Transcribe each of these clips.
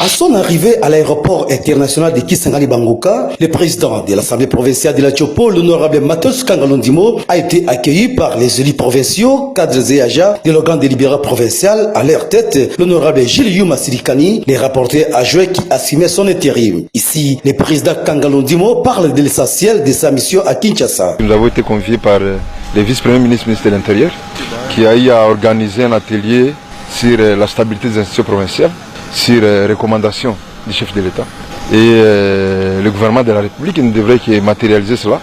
À son arrivée à l'aéroport international de Kisangani Bangoka, le président de l'Assemblée provinciale de la Tchopo, l'honorable Matos Kangalondimo, a été accueilli par les élus provinciaux, cadres et agents de l'organe délibérant provincial. À leur tête, l'honorable Gilles Yuma Sirikani, les rapporteurs adjoints qui assumaient son intérim. Ici, le président Kangalondimo parle de l'essentiel de sa mission à Kinshasa. Nous avons été conviés par le vice-premier ministre de l'Intérieur, qui a eu à organiser un atelier sur la stabilité des institutions provinciales, sur recommandation du chef de l'État. Et le gouvernement de la République ne devrait que matérialiser cela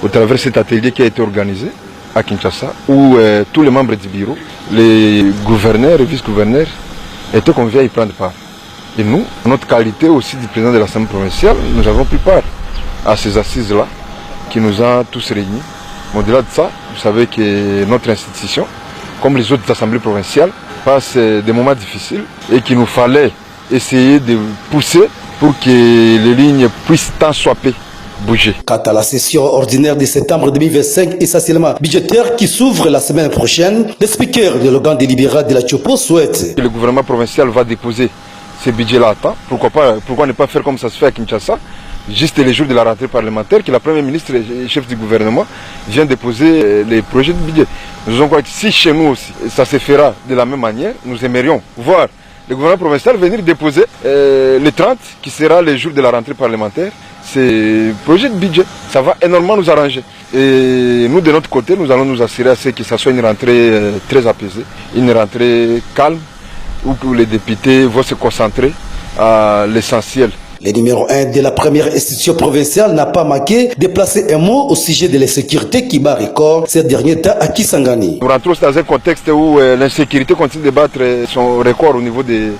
au travers de cet atelier qui a été organisé à Kinshasa, où tous les membres du bureau, les gouverneurs et vice-gouverneurs étaient conviés à y prendre part. Et nous, en notre qualité aussi du président de l'Assemblée provinciale, nous avons pris part à ces assises-là qui nous ont tous réunis. Au-delà de ça, vous savez que notre institution, comme les autres assemblées provinciales, passe des moments difficiles et qu'il nous fallait essayer de pousser pour que les lignes puissent tant soit peu bouger. Quant à la session ordinaire de septembre 2025, essentiellement budgétaire, qui s'ouvre la semaine prochaine, le speaker de l'organe délibérant de la Tchopo souhaite. Le gouvernement provincial va déposer ce budget-là à temps. Pourquoi ne pas faire comme ça se fait à Kinshasa, juste les jours de la rentrée parlementaire, que la première ministre et chef du gouvernement vient déposer les projets de budget. Nous avons crois que si chez nous aussi, ça se fera de la même manière, nous aimerions voir le gouvernement provincial venir déposer le 30, qui sera le jour de la rentrée parlementaire, ces projets de budget. Ça va énormément nous arranger. Et nous, de notre côté, nous allons nous assurer à ce que ça soit une rentrée très apaisée, une rentrée calme, où les députés vont se concentrer à l'essentiel. Le numéro 1 de la première institution provinciale n'a pas manqué de placer un mot au sujet de l'insécurité qui bat record ces derniers temps à Kisangani. Nous rentrons dans un contexte où l'insécurité continue de battre son record au niveau de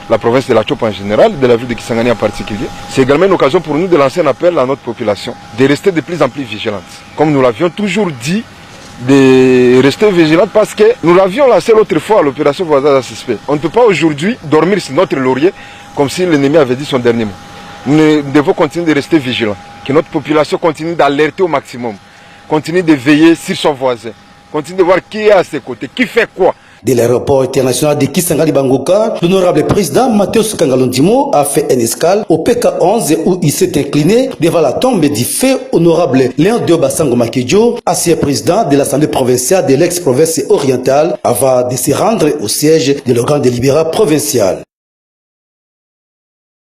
la province de la Tchopo en général, de la ville de Kisangani en particulier. C'est également une occasion pour nous de lancer un appel à notre population, de rester de plus en plus vigilante. Comme nous l'avions toujours dit, de rester vigilante parce que nous l'avions lancé l'autre fois à l'opération voisin à suspect. On ne peut pas aujourd'hui dormir sur notre laurier comme si l'ennemi avait dit son dernier mot. Nous devons continuer de rester vigilants, que notre population continue d'alerter au maximum, continue de veiller sur son voisin, continue de voir qui est à ses côtés, qui fait quoi. De l'aéroport international de Kisangani Bangoka, l'honorable président Matos Kangalondimo a fait une escale au PK11 où il s'est incliné devant la tombe du fait honorable Léon Deobasango Makedjo, ancien président de l'Assemblée provinciale de l'ex-province orientale, avant de se rendre au siège de l'organe délibérant provincial.